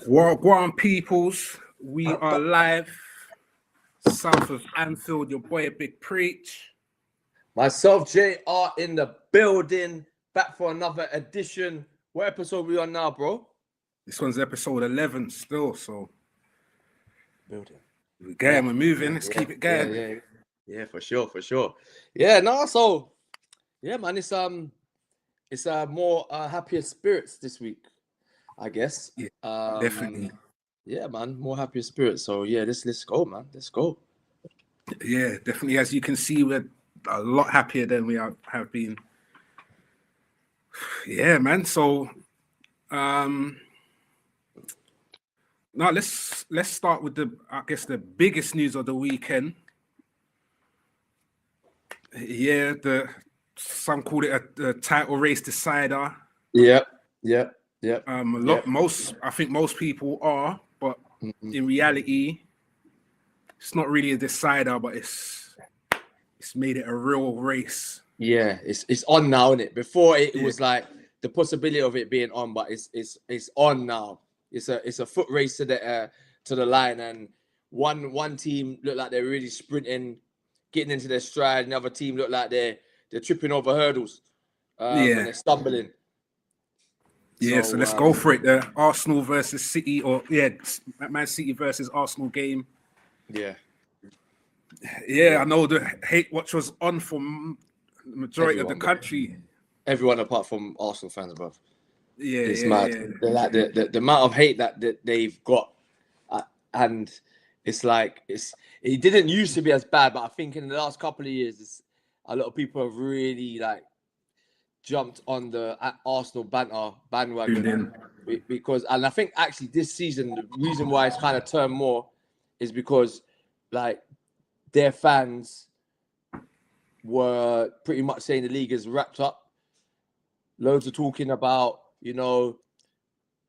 Guam peoples, we are live south of Anfield. Your boy Big Preach. Myself, JR in the building, back for another edition. What episode we on now, bro? This one's episode 11 still, so Building. we're going, we're moving. Let's keep it going. Yeah, for sure. Yeah, no, so yeah, man, it's more happier spirits this week, I guess. Yeah, definitely. Yeah, man, more happier spirits. So yeah, let's go, man. Let's go. Yeah, definitely. As you can see, we're a lot happier than we have been. Yeah, man. So now let's start with the biggest news of the weekend. Yeah, some call it a title race decider. Yep. I think most people are, but in reality, it's not really a decider, but it's made it a real race. Yeah, it's on now, isn't it? Before it was like the possibility of it being on, but it's on now. It's a foot race to the line, and one team look like they're really sprinting, getting into their stride. Another team look like they're tripping over hurdles, and they're stumbling. Yeah, so let's go for it. The Arsenal versus City, Man City versus Arsenal game. Yeah, I know the hate watch was on for the majority of the country. Everyone apart from Arsenal fans, bro. Yeah, it's mad. Yeah. They're like the amount of hate that they've got, and it's like it didn't used to be as bad, but I think in the last couple of years, a lot of people have really like jumped on the Arsenal bandwagon because, and I think actually this season the reason why it's kind of turned more is because like their fans were pretty much saying the league is wrapped up. Loads of talking about, you know,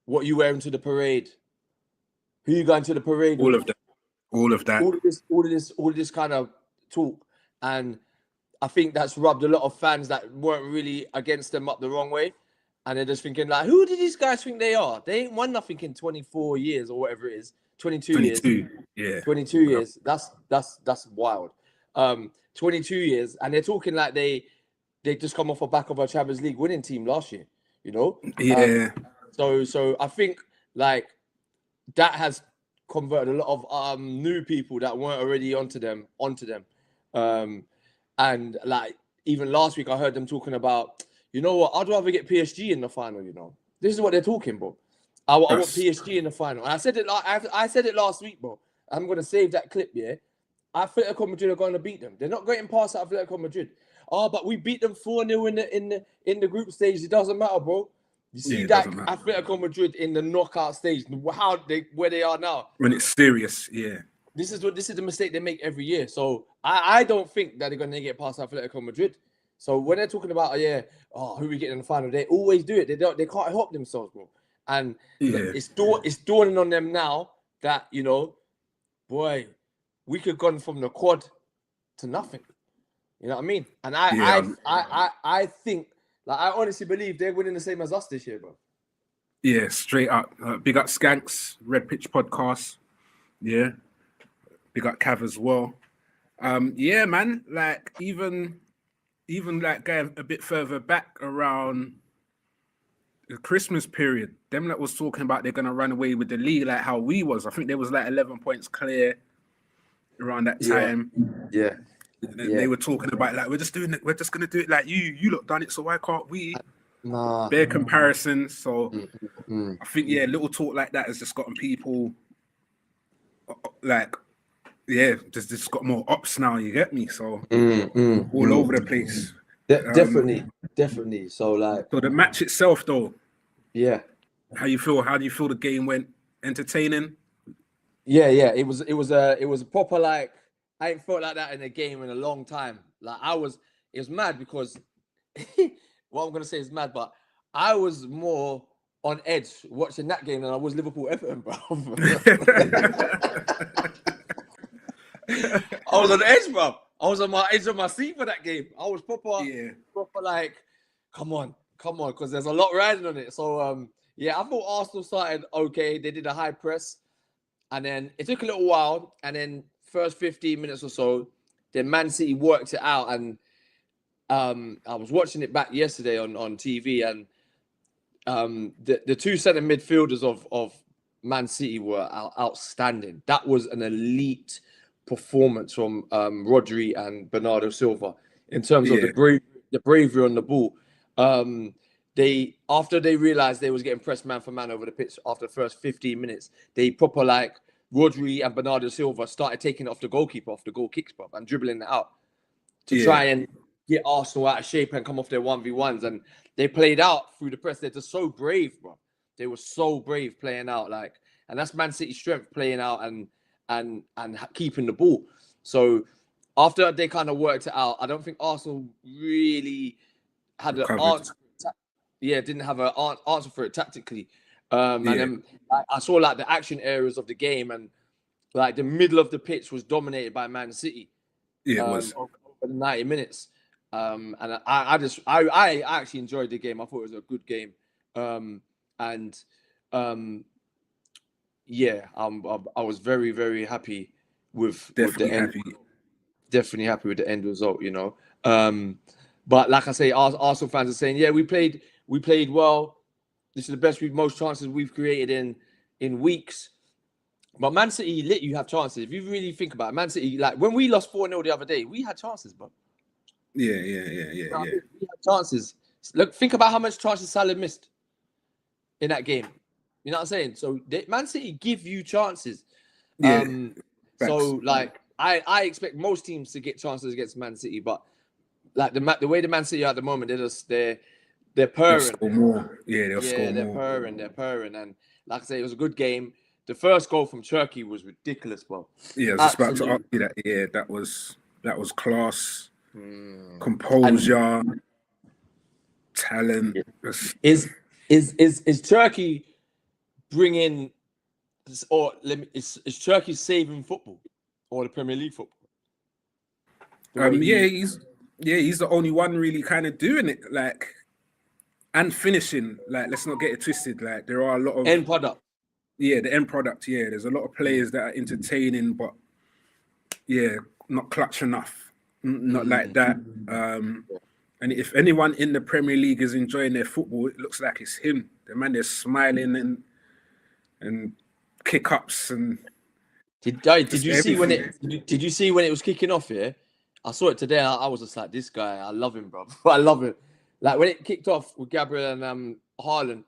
what you wearing to the parade, who you going to the parade all with? All of this kind of talk, and I think that's rubbed a lot of fans that weren't really against them up the wrong way, and they're just thinking like, who do these guys think they are? They ain't won nothing in 24 years or whatever it is, 22 years. Yeah, 22 years. That's wild. 22 years, and they're talking like they just come off the back of a Champions League winning team last year, you know? Yeah. So I think like that has converted a lot of new people that weren't already onto them. And like even last week I heard them talking about, you know what, I'd rather get PSG in the final, you know. This is what they're talking about. I want PSG in the final. And I said it last week, bro. I'm gonna save that clip, yeah. Atletico Madrid are going to beat them. They're not getting past Atletico Madrid. Oh, but we beat them 4-0 in the group stage. It doesn't matter, bro. You see that Atletico Madrid in the knockout stage, where they are now. When it's serious, yeah. This is the mistake they make every year. So I don't think that they're going to get past Atletico Madrid. So when they're talking about who we get in the final, they always do it. They can't help themselves, bro. And it's dawning on them now that, you know, boy, we could have gone from the quad to nothing. You know what I mean? And I think, like, I honestly believe they're winning the same as us this year, bro. Yeah, straight up. Big up Skanks, Red Pitch Podcast. Yeah. Big up Cav as well. Yeah, man. Like even like going a bit further back around the Christmas period, them that was talking about they're gonna run away with the league, like how we was. I think there was like 11 points clear around that time. Yeah. They were talking about like we're just gonna do it like you lot done it, so why can't we? Nah. Bare comparisons. So I think little talk like that has just gotten people like just got more ops now. You get me? So all over the place. Definitely. So like, so the match itself, though. Yeah. How you feel? How do you feel the game went? Entertaining? Yeah. It was a proper like. I ain't felt like that in a game in a long time. Like it was mad because what I'm gonna say is mad, but I was more on edge watching that game than I was Liverpool Everton, bro. I was on the edge, bro. I was on my edge of my seat for that game. I was proper like, come on, because there's a lot riding on it. So Yeah, I thought Arsenal started okay. They did a high press, and then it took a little while, and then first 15 minutes or so, then Man City worked it out. And I was watching it back yesterday on TV, and the two centre midfielders of Man City were outstanding. That was an elite performance from Rodri and Bernardo Silva in terms of the bravery on the ball. After they realized they was getting pressed man for man over the pitch after the first 15 minutes, they proper like Rodri and Bernardo Silva started taking it off the goalkeeper, off the goal kicks, bro, and dribbling it out to try and get Arsenal out of shape and come off their 1v1s. And they played out through the press. They're just so brave, bro. They were so brave playing out, like, and that's Man City's strength, playing out and keeping the ball. So after they kind of worked it out, I don't think Arsenal really had an answer. Didn't have an answer for it tactically. And then I saw like the action areas of the game, and like the middle of the pitch was dominated by Man City. Yeah, it was over the 90 minutes. And I actually enjoyed the game. I thought it was a good game. I was very, very happy with the end. Definitely happy with the end result, you know. But like I say, Arsenal fans are saying, yeah, we played well. This is the best most chances we've created in weeks. But Man City let you have chances. If you really think about it, Man City, like when we lost 4-0 the other day, we had chances, bro. Yeah. We had chances. Look, think about how much chances Salah missed in that game. You know what I'm saying? So Man City give you chances. So like I expect most teams to get chances against Man City, but like the way the Man City are at the moment, they're purring. They'll score more. Yeah, they're purring. And like I say, it was a good game. The first goal from Turkey was ridiculous, bro. Yeah, I was just about to ask you that. Yeah, that was class, composure, talent. Is Turkey bringing, or is Turkey saving football or the Premier League football? He's the only one really kind of doing it, like, and finishing. Like, let's not get it twisted. Like, there are a lot of end product. Yeah, the end product. Yeah, there's a lot of players that are entertaining, but not clutch enough. Not like that. And if anyone in the Premier League is enjoying their football, it looks like it's him. The man is smiling and kick ups and. Did you see when it was kicking off? Yeah, I saw it today. I was just like, this guy, I love him, bro. I love him. Like when it kicked off with Gabriel and Haaland,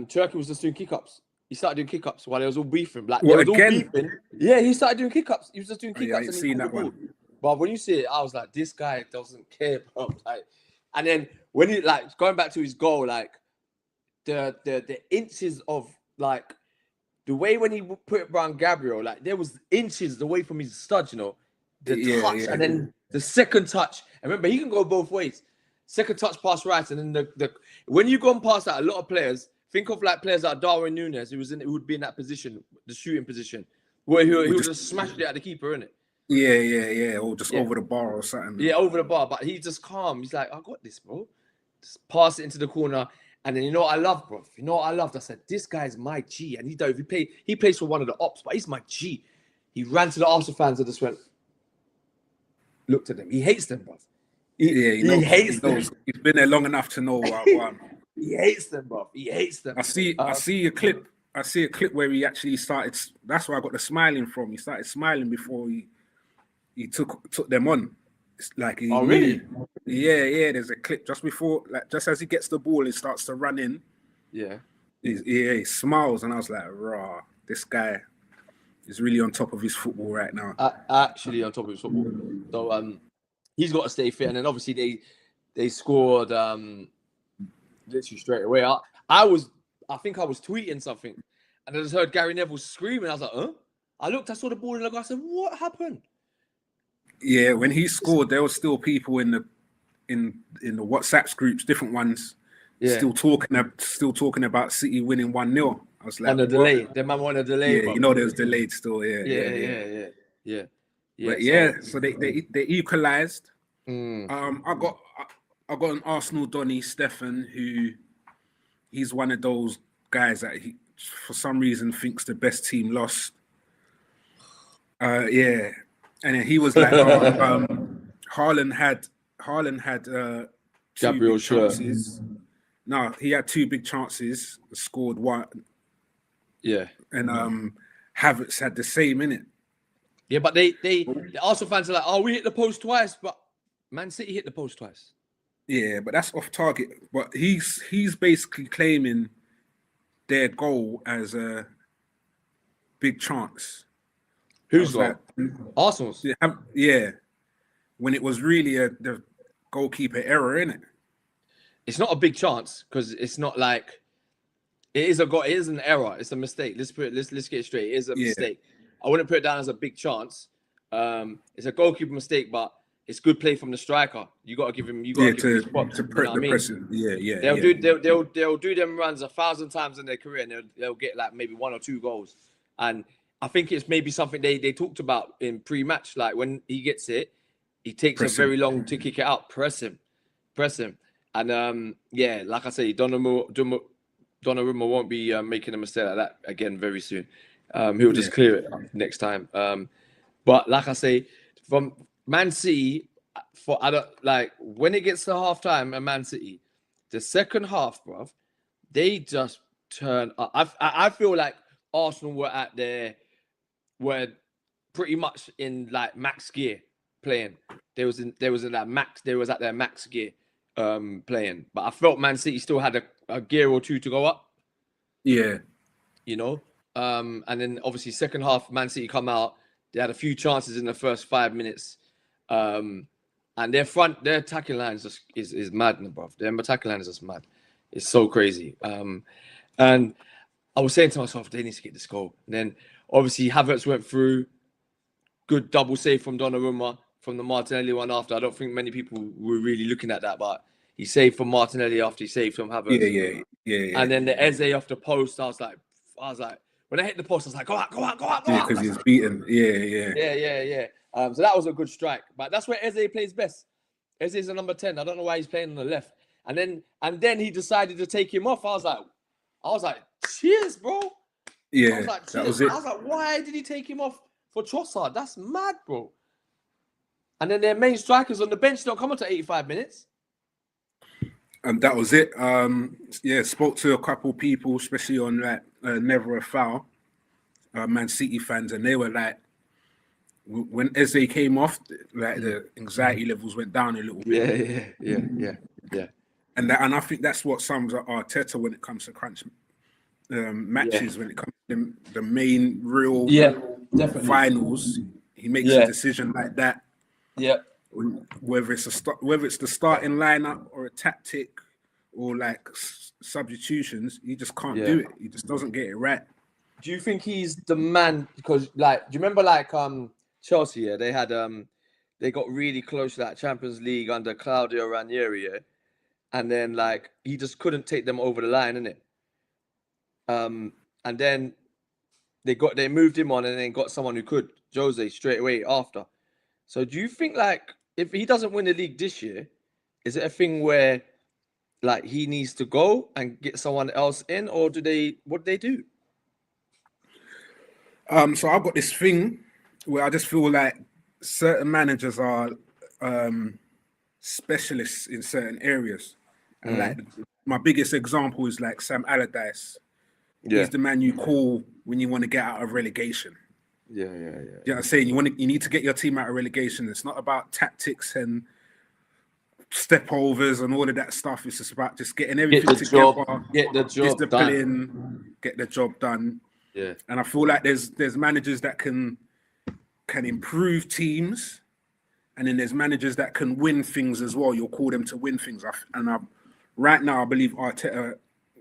Turkey was just doing kick ups. He started doing kick ups while they was all beefing. Like they was all beefing. Yeah, he started doing kick ups. He was just doing kick ups. I ain't seen that one. But when you see it, I was like, this guy doesn't care, bro. Like, and then when he like going back to his goal, like the inches of like the way when he put it around Gabriel, like there was inches away from his stud, you know, the touch, and then the second touch. And remember, he can go both ways. Second touch pass right, and then the when you go and pass that, a lot of players think of like players like Darwin Núñez, who would be in that position, the shooting position, where he would just smash it at the keeper, innit? Yeah, or just over the bar or something. Yeah, over the bar, but he's just calm. He's like, I got this, bro. Just pass it into the corner. And then you know what I love, bro? You know what I loved? I said, this guy's my G. And he plays for one of the ops, but he's my G. He ran to the Arsenal fans and just went, looked at them. He hates them, bro. He hates them. He's been there long enough to know what. He hates them, bro. He hates them. I see a clip. I see a clip where he actually started. That's where I got the smiling from. He started smiling before he took them on. It's like he really? Yeah. There's a clip just before, like just as he gets the ball, he starts to run in. Yeah. He smiles, and I was like, "Rah, this guy is really on top of his football right now." Actually, on top of his football. So he's got to stay fit, and then obviously they scored literally straight away. I think I was tweeting something, and I just heard Gary Neville screaming. I was like, "Huh?" I saw the ball in the goal. I said, "What happened?" Yeah, when he scored, there were still people in the WhatsApp groups, different ones, still talking about City winning 1-0. I was like, on a delay. The man wanted a delay. Yeah, you know, there's delayed still. Yeah. But so they equalized. Mm. I got an Arsenal Donny Stefan who he's one of those guys that he, for some reason, thinks the best team lost. Yeah, and then he was like, Haaland had two Gabriel big chances. No, he had two big chances, scored one. Yeah. And Havertz had the same in it. Yeah, but the Arsenal fans are like, oh, we hit the post twice, but Man City hit the post twice. Yeah, but that's off target. But he's basically claiming their goal as a big chance. Who's got Arsenal's? Yeah, when it was really the goalkeeper error, in it. It's not a big chance because it's not like it is an error. It's a mistake. Let's get it straight. It is a mistake. I wouldn't put it down as a big chance. It's a goalkeeper mistake, but it's good play from the striker. You got to give him. You got to give him his props. To press it. Yeah. They'll do them runs 1,000 times in their career, and they'll get like maybe 1 or 2 goals. And I think it's maybe something they talked about in pre-match. Like when he gets it, he takes a very long to kick it out. Press him. And like I say, Donnarumma won't be making a mistake like that again very soon. He'll just clear it next time. But like I say, from Man City, when it gets to halftime at Man City, the second half, bruv, they just turn up. I feel like Arsenal were pretty much in like max gear playing. They was at their max gear playing. But I felt Man City still had a gear or two to go up. Yeah. You know? And then obviously second half, Man City come out. They had a few chances in the first 5 minutes. And their attacking line is mad, bro. Their attacking line is just mad. It's so crazy. And I was saying to myself, they need to get this goal. And then obviously Havertz went through. Good double save from Donnarumma from the Martinelli one after. I don't think many people were really looking at that, but he saved from Martinelli after he saved from Havertz. Yeah. And then the Eze off the post, I was like, when I hit the post, I was like, go out. Yeah, because he's beaten. Yeah. So that was a good strike. But that's where Eze plays best. Eze is a number 10. I don't know why he's playing on the left. And then he decided to take him off. I was like, cheers, bro. Yeah, I was like, that was it. I was like, why did he take him off for Trossard? That's mad, bro. And then their main strikers on the bench don't come on to 85 minutes. And that was it. Spoke to a couple people, especially on that Never a Foul, Man City fans, and they were like, when Eze came off, like the anxiety levels went down a little bit. Yeah. And I think that's what sums up Arteta when it comes to crunch matches, when it comes to the main real finals. He makes a decision like that. Yeah. Whether it's the starting lineup or a tactic or like substitutions, he just can't do it. He just doesn't get it right. Do you think he's the man? Because like, do you remember like Chelsea? Yeah, they had they got really close to that Champions League under Claudio Ranieri, and then like he just couldn't take them over the line, innit? And then they moved him on and then got someone who could, Jose, straight away after. So do you think like if he doesn't win the league this year, is it a thing where like he needs to go and get someone else in, or what do they do? So I've got this thing where I just feel like certain managers are specialists in certain areas. And like my biggest example is like Sam Allardyce. Yeah. He's the man you call when you want to get out of relegation. Yeah. You know what I'm saying? You need to get your team out of relegation. It's not about tactics and step overs and all of that stuff. It's just about just getting everything together. Get the job discipline, done. Get the job done. Yeah. And I feel like there's managers that can improve teams, and then there's managers that can win things as well. You'll call them to win things. Right now, I believe Arteta,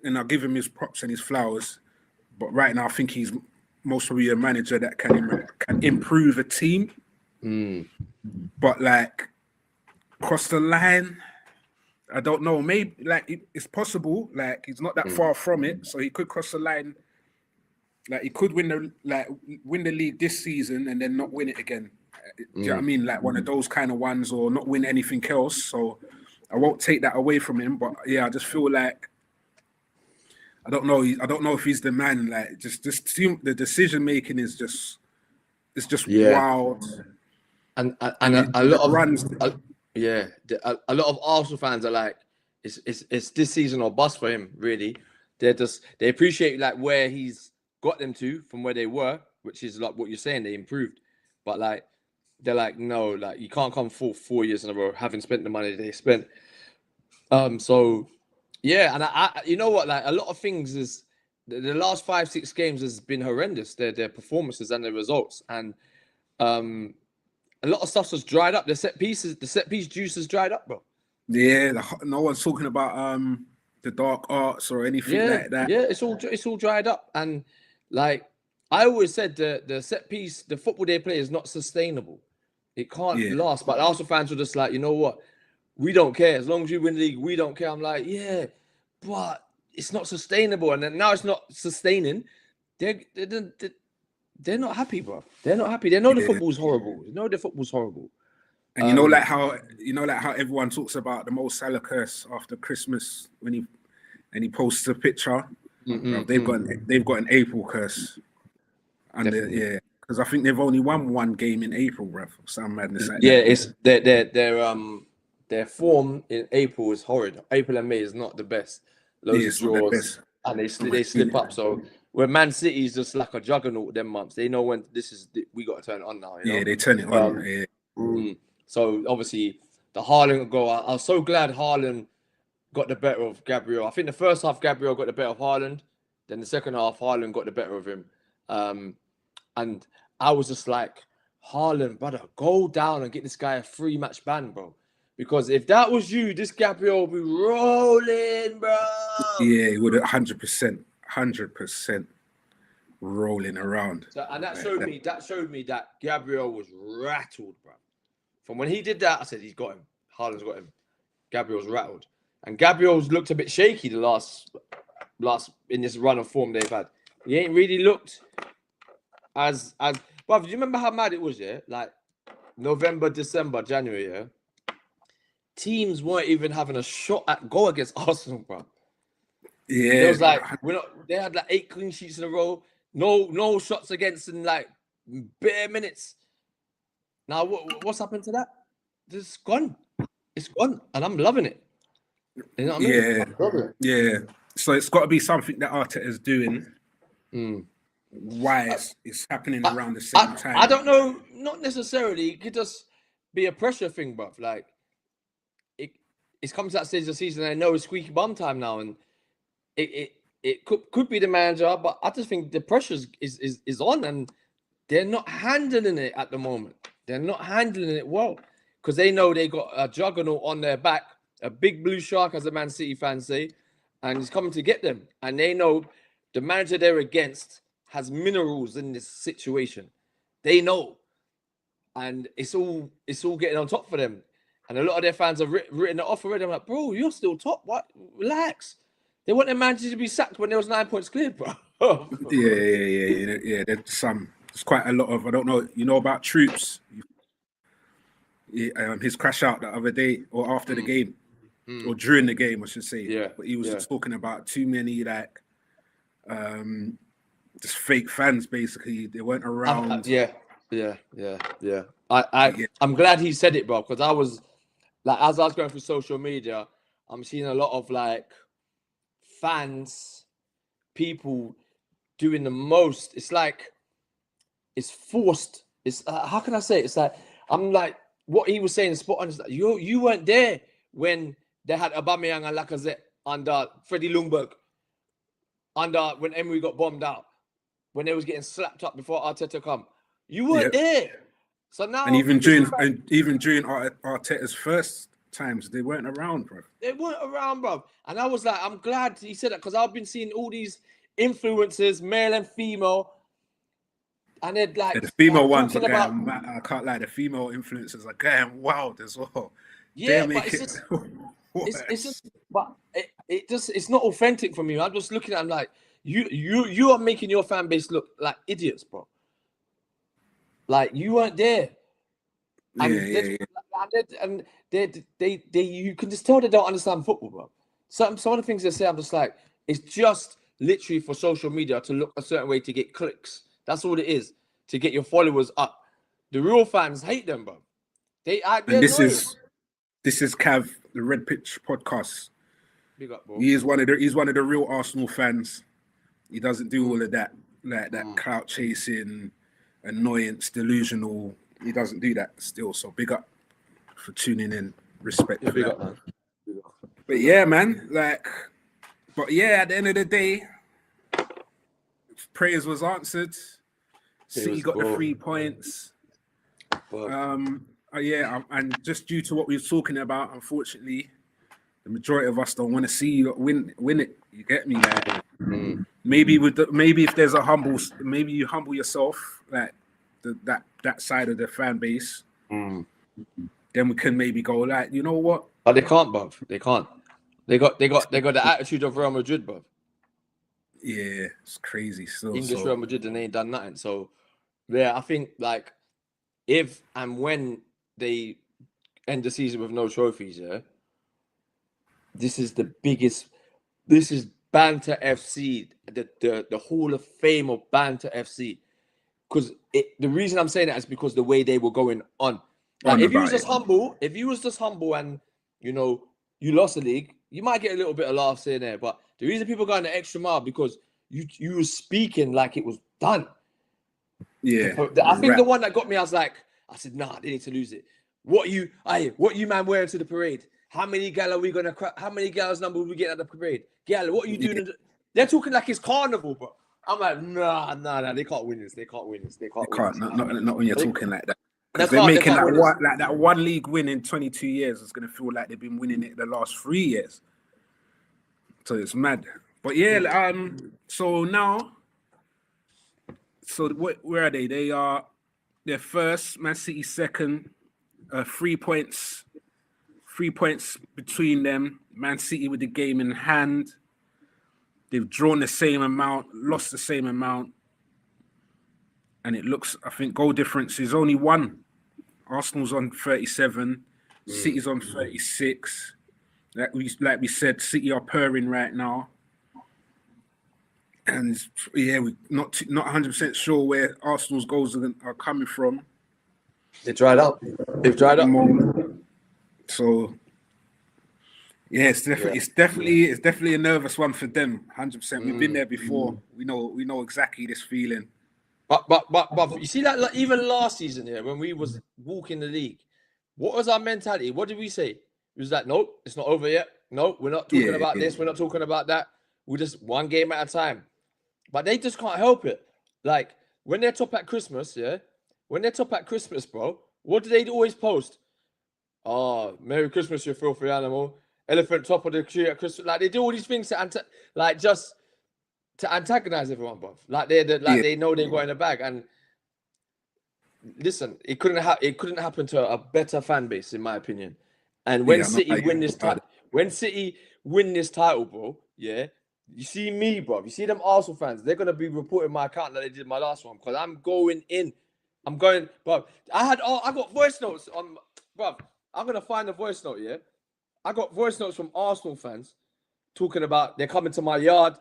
and I'll give him his props and his flowers, but right now I think he's most probably a manager that can improve a team. But like cross the line, I don't know. Maybe like it's possible. Like he's not that far from it, so he could cross the line. Like he could win the league this season and then not win it again. Do you know what I mean? Like one of those kind of ones, or not win anything else. So I won't take that away from him. But yeah, I just feel like I don't know. I don't know if he's the man. Like, just the decision making is just Yeah. wild. And a The lot of runs. a lot of Arsenal fans are like, it's this season or bust for him. Really, they appreciate like where he's got them to from where they were, which is like what you're saying, they improved. But like they're like, no, like you can't come full 4 years in a row having spent the money they spent. So yeah, and I you know what, like a lot of things is the last 5-6 games has been horrendous. Their performances and their results, and a lot of stuff has dried up. The set piece juice has dried up, bro. Yeah, no one's talking about the dark arts or anything like that. Yeah, it's all dried up, and like I always said, the set piece, the football they play is not sustainable. It can't last. But Arsenal fans were just like, you know what, we don't care as long as you win the league. We don't care. I'm like, yeah, but it's not sustainable, and then now it's not sustaining. They're not happy, bro. They're not happy. They know the football's horrible. They know the football's horrible. And you know, like how everyone talks about the Mo Salah curse after Christmas when he posts a picture. Bro, they've got an April curse, and because I think they've only won one game in April, bro. Some madness like that. It's their form in April is horrid. April and May is not the best. Loads of draws, and they slip up. So when Man City is just like a juggernaut, them months they know when we got to turn it on now. You know? Yeah, they turn it on. So obviously the Haaland goal. I was so glad Haaland got the better of Gabriel. I think the first half Gabriel got the better of Haaland. Then the second half Haaland got the better of him. And I was just like, Haaland, brother, go down and get this guy a 3-match ban, bro. Because if that was you, this Gabriel would be rolling, bro. Yeah, he would 100% rolling around. So, and that showed me that Gabriel was rattled, bro. From when he did that, I said, he's got him. Haaland's got him. Gabriel's rattled. And Gabriel's looked a bit shaky the last in this run of form they've had. He ain't really looked as bruv, do you remember how mad it was, yeah? Like November, December, January, yeah? Teams weren't even having a shot at goal against Arsenal, bro. Yeah. It was like they had like 8 clean sheets in a row, no shots against in like bare minutes. Now what's happened to that? It's gone. It's gone. And I'm loving it. You know what I mean? Yeah. So it's got to be something that Arteta's doing. Why it's happening around the same time. I don't know. Not necessarily. It could just be a pressure thing, bruv. Like it's come to that stage of the season. I know it's squeaky bum time now, and it could be the manager, but I just think the pressure is on, and they're not handling it at the moment. They're not handling it well because they know they got a juggernaut on their back, a big blue shark, as the Man City fans say, and he's coming to get them. And they know the manager they're against has minerals in this situation. They know, and it's all getting on top for them. And a lot of their fans have written it off already. I'm like, bro, you're still top. What? Relax. They want their manager to be sacked when there was 9 points cleared, bro. Yeah. There's quite a lot of, I don't know, you know about Troops? His crash out the other day or after the game or during the game, I should say. Yeah. But he was talking about too many like just fake fans. Basically, they weren't around. Yeah. I'm glad he said it, bro, because I was like, as I was going through social media, I'm seeing a lot of like fans, people doing the most. It's like it's forced. It's how can I say it? It's like I'm like what he was saying is spot on. It's like, you weren't there when they had Aubameyang and Lacazette under Freddie Ljungberg, under when Emery got bombed out, when they was getting slapped up before Arteta come. You weren't there. So now, and even during Arteta's first times, they weren't around, bro. They weren't around, bro. And I was like, I'm glad he said that because I've been seeing all these influencers, male and female, and they're like the female ones are going. I can't lie, the female influencers are going wild as well. Yeah, but it's just it's not authentic for me. I'm just looking at them like you are making your fan base look like idiots, bro. Like you weren't there, and they you can just tell they don't understand football, bro. Some of the things they say, I'm just like, it's just literally for social media to look a certain way to get clicks. That's all it is, to get your followers up. The real fans hate them, bro. They're And this annoying. is Cav, the Red Pitch podcast. Big up, bro. He's one of the real Arsenal fans. He doesn't do all of that, like that clout chasing, annoyance, delusional. He doesn't do that still. So big up for tuning in. Respect for Big that. up, man. Big up. But yeah, man, like, but yeah, at the end of the day, prayers was answered. City got the 3 points. Yeah, and just due to what we were talking about, unfortunately, the majority of us don't want to see you win it. You get me? Like, maybe if there's a maybe you humble yourself, like that side of the fan base. Then we can maybe go like, you know what? But they can't, bruv. They can't. They got the attitude of Real Madrid, bruv. Yeah, it's crazy still. English Real Madrid, and they ain't done nothing. So yeah, I think like if and when they end the season with no trophies, yeah, this is the biggest. This is Banter FC, the Hall of Fame of Banter FC. Because the reason I'm saying that is because the way they were going on. Like, if you was just humble, and you know you lost the league, you might get a little bit of laughs in there. But the reason people going the extra mile because you were speaking like it was done. Yeah, I think the one that got me, I said, nah, they need to lose it. What you man wearing to the parade? How many gal are we gonna? How many gals number will we get at the parade? Gal, what are you doing? Yeah. They're talking like it's carnival, bro. I'm like, nah, they can't win this. They can't win this. Not when you're talking like that. Because they're making that one league win in 22 years is going to feel like they've been winning it the last 3 years. So it's mad. But yeah, so now, where are they? They're first, Man City second, 3 points. 3 points between them. Man City with the game in hand. They've drawn the same amount, lost the same amount. And it looks, I think, goal difference is only one. Arsenal's on 37, City's on 36. Like we said, City are purring right now. And yeah, we're not 100% sure where Arsenal's goals are coming from. They've dried up. So yeah, it's definitely a nervous one for them. 100%. We've been there before. We know exactly this feeling. But you see that, like, even last season here when we was walking the league, what was our mentality? What did we say? It was like, nope, it's not over yet. No, we're not talking about this. We're not talking about that. We're just one game at a time. But they just can't help it. Like when they're top at Christmas, bro, what do they always post? Oh, Merry Christmas, you filthy animal. Elephant top of the tree at Christmas. Like they do all these things to antagonize everyone, bro. Like they know they got in the bag. And listen, it couldn't happen to a better fan base, in my opinion. And when City win this title, bro, yeah, you see me, bro. You see them Arsenal fans, they're gonna be reporting my account like they did my last one because I'm going in. Bro. I got voice notes on, bro. I'm gonna find the voice note, yeah. I got voice notes from Arsenal fans talking about they're coming to my yard.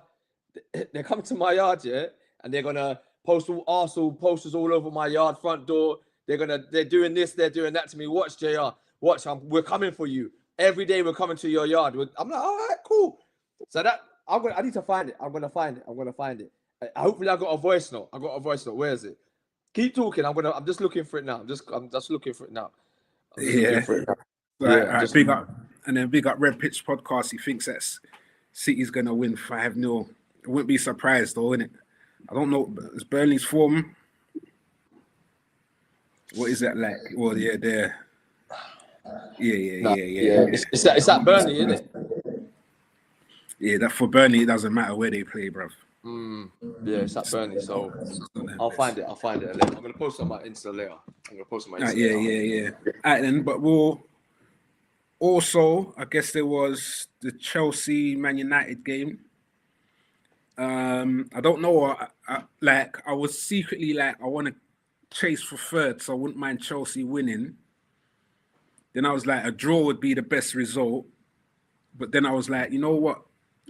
They're coming to my yard, yeah, and they're gonna post all Arsenal posters all over my yard front door. They're doing this, they're doing that to me. Watch, JR. Watch, we're coming for you. Every day we're coming to your yard. I'm like, all right, cool. So I need to find it. I'm gonna find it. Hopefully I got a voice note. Where is it? Keep talking. I'm just looking for it now. I'm just looking for it now. Big up. And then big up Red Pitch Podcast. He thinks that City's gonna win 5-0. I wouldn't be surprised though, innit? I don't know. Is Burnley's form? What is that like? Well, yeah, they're. Yeah. It's that Burnley, isn't it? Yeah, that for Burnley, it doesn't matter where they play, bruv. Yeah, it's at Burnley, so I'll find it. I'm gonna post it on my Insta later. Yeah. All right, then, but we'll also, I guess there was the Chelsea Man United game. I don't know. I was secretly like, I want to chase for third, so I wouldn't mind Chelsea winning. Then I was like, a draw would be the best result. But then I was like, you know what?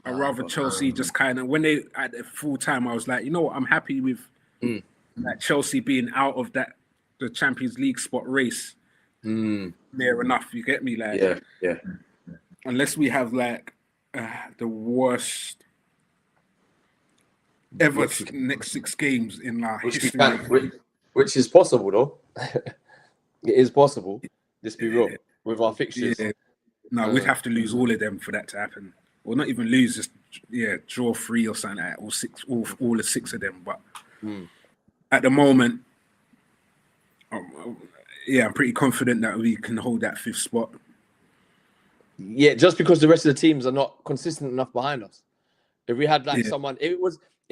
I rather Chelsea just kind of when they at the full time. I was like, you know what, I'm happy with that Chelsea being out of the Champions League spot race. Near enough, you get me? Like, yeah. Unless we have the worst ever next 6 games in our history, which is possible though. It is possible. Let's be real with our fixtures. Yeah. No, we'd have to lose all of them for that to happen, or not even lose, just draw 3 or something like that, or 6, all the 6 of them. But at the moment, I'm pretty confident that we can hold that 5th spot. Yeah, just because the rest of the teams are not consistent enough behind us. If we had someone, if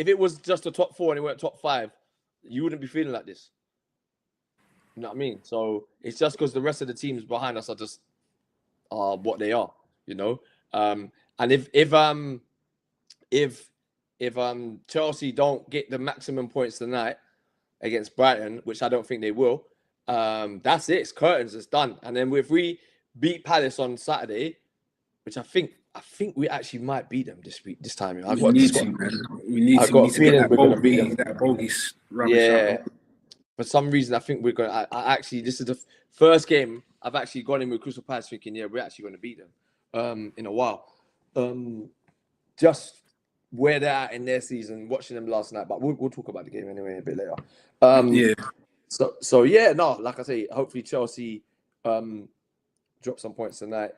it was just a top 4 and it weren't top 5, you wouldn't be feeling like this. You know what I mean? So it's just because the rest of the teams behind us are just what they are, you know. And if Chelsea don't get the maximum points tonight against Brighton, which I don't think they will, that's it. It's curtains. It's done. And then if we beat Palace on Saturday, which I think we actually might beat them this time. We need to get that bogey rubbish out. For some reason, I think we're going to... I actually, this is the first game I've actually gone in with Crystal Palace thinking, we're actually going to beat them in a while. Just where they're at in their season, watching them last night. But we'll talk about the game anyway a bit later. So like I say, hopefully Chelsea drop some points tonight.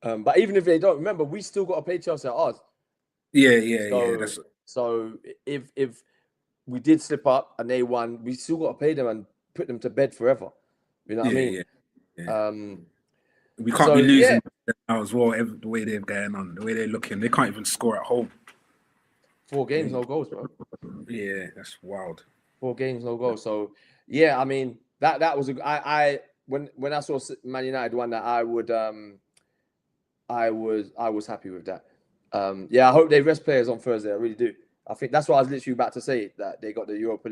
But even if they don't, remember, we still got to play Chelsea at ours. So if we did slip up and they won, we still got to play them and put them to bed forever. You know what I mean? We can't be losing now as well. The way they're going on, the way they're looking, they can't even score at home. 4 games, no goals, bro. Yeah, that's wild. 4 games, no goals. So I mean that was when I saw Man United won that, I was happy with that. I hope they rest players on Thursday. I really do. I think that's what I was literally about to say, that they got the Europa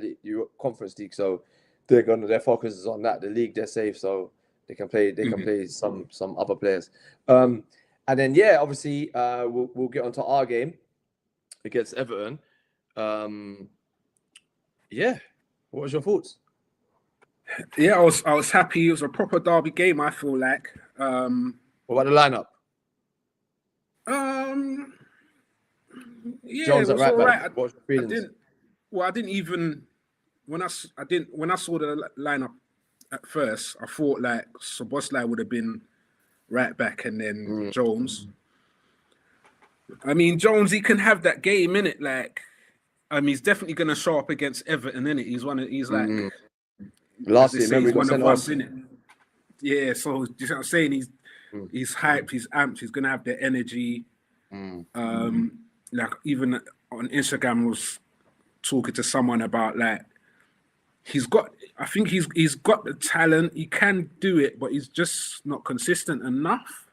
Conference League, so their focus is on that. The league, they're safe, so they can play. They can play some other players. And then obviously we'll get onto our game against Everton. What was your thoughts? I was happy. It was a proper derby game, I feel like. What about the lineup? Jones at right back. What's your feelings? I didn't even when I saw the lineup at first, I thought like Szoboszlai would have been right back and then Jones. I mean, Jones, he can have that game in it. Like, he's definitely gonna show up against Everton, innit? He's like last year, remember, he's one of us, innit? Yeah, so you know what I'm saying? He's hyped, he's amped, he's gonna have the energy. Like even on Instagram, I was talking to someone about like I think he's got the talent, he can do it, but he's just not consistent enough.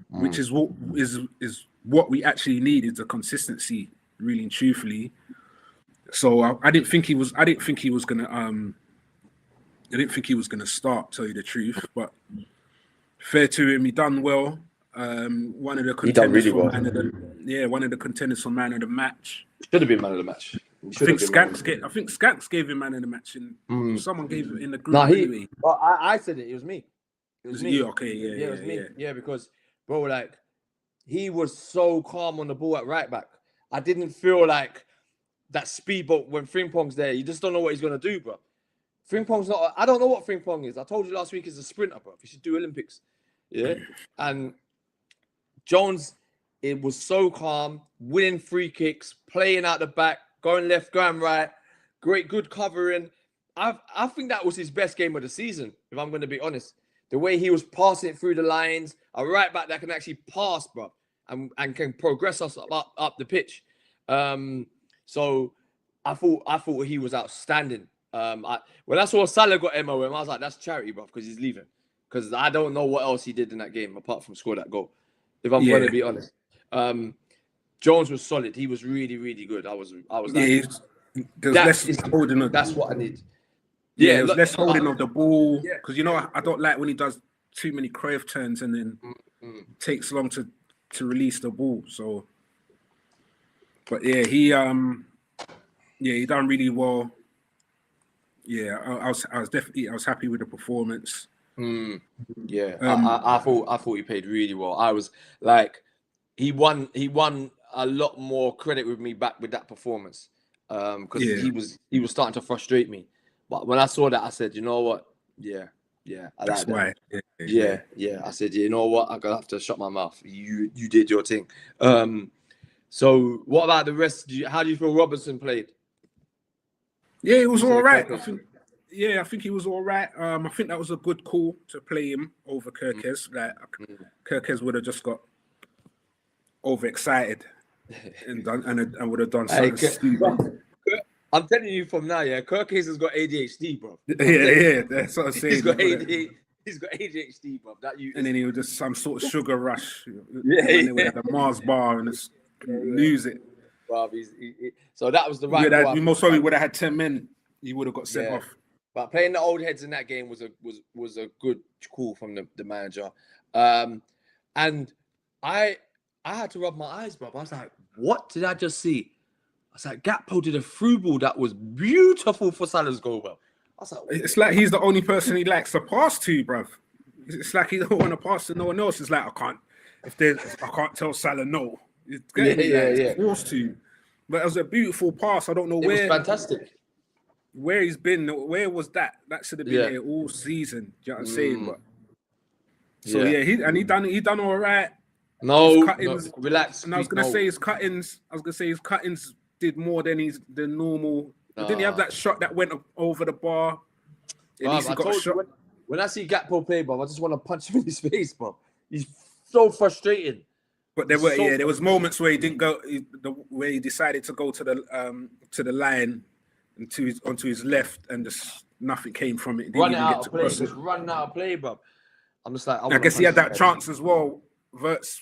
Which is what we actually need, is the consistency, really and truthfully. So I didn't think he was gonna start, tell you the truth, but fair to him, he done well. One of the contenders one of the contenders for man of the match. Should have been man of the match. I think Skanks gave him man of the match, and someone gave it in the group. Well, I said it. It was me. It was me. You? Okay, it was me. Yeah, because bro, like, he was so calm on the ball at right back. I didn't feel like that speedboat when Frimpong's there. You just don't know what he's gonna do, bro. Frimpong's not. I don't know what Frimpong is. I told you last week he's a sprinter, bro. He should do Olympics. Yeah, and Jones, it was so calm, winning free kicks, playing out the back, going left, going right, good covering. I think that was his best game of the season, if I'm going to be honest. The way he was passing it through the lines, a right back that can actually pass, bro, and can progress us up the pitch. So I thought he was outstanding. When I saw Salah got MOM, I was like, that's charity, bro, because he's leaving. Because I don't know what else he did in that game apart from score that goal, if I'm going to be honest. Jones was solid. He was really, really good. I was like, that's what I need. Yeah, less holding of the ball. Because I don't like when he does too many Cruyff turns and then takes long to release the ball. So But yeah, he done really well. Yeah, I was definitely happy with the performance. Yeah, I thought he played really well. I was like, he won a lot more credit with me back with that performance, because he was starting to frustrate me. But when I saw that, I said, you know what? Yeah, I That's like that. why. Yeah. I said, you know what? I'm gonna have to shut my mouth. You did your thing. So what about the rest? How do you feel Robertson played? Yeah, it was Instead all of right. Kirkes? I think he was all right. I think that was a good call to play him over Kirkes. Like Kirkes would have just got overexcited and would have done Hey, something stupid. I'm telling you from now, yeah, Kirkes has got ADHD, bro. Yeah, that's what I'm saying. He's got ADHD. He's got ADHD, bro. And then he would just some sort of sugar rush. Yeah. They would have the Mars bar and just lose it. Bro, so that was the right call. We most probably would have had 10 men. He would have got sent off. But playing the old heads in that game was a good call from the manager. And I had to rub my eyes, bro. I was like, what did I just see? I was like, Gakpo did a through ball that was beautiful for Salah's goal, bro. I was like, it's like he's the only person he likes to pass to, bruv. It's like he don't want to pass to no one else. It's like I can't tell Salah no. It's forced to. But it was a beautiful pass. I don't know where. It was fantastic. Where he's been, where was that? That should have been here all season. Do you know what I'm saying? But so he done all right. No, relax. And I was gonna say his cuttings did more than the normal. Didn't he have that shot that went over the bar? When I see Gakpo play, bro, I just want to punch him in his face, bro. He's so frustrating. But there was moments where he didn't go, where he decided to go to the line and onto his left, and just nothing came from it. Running out of play, bro. I'm just like, I guess he had that chance as well. Wirtz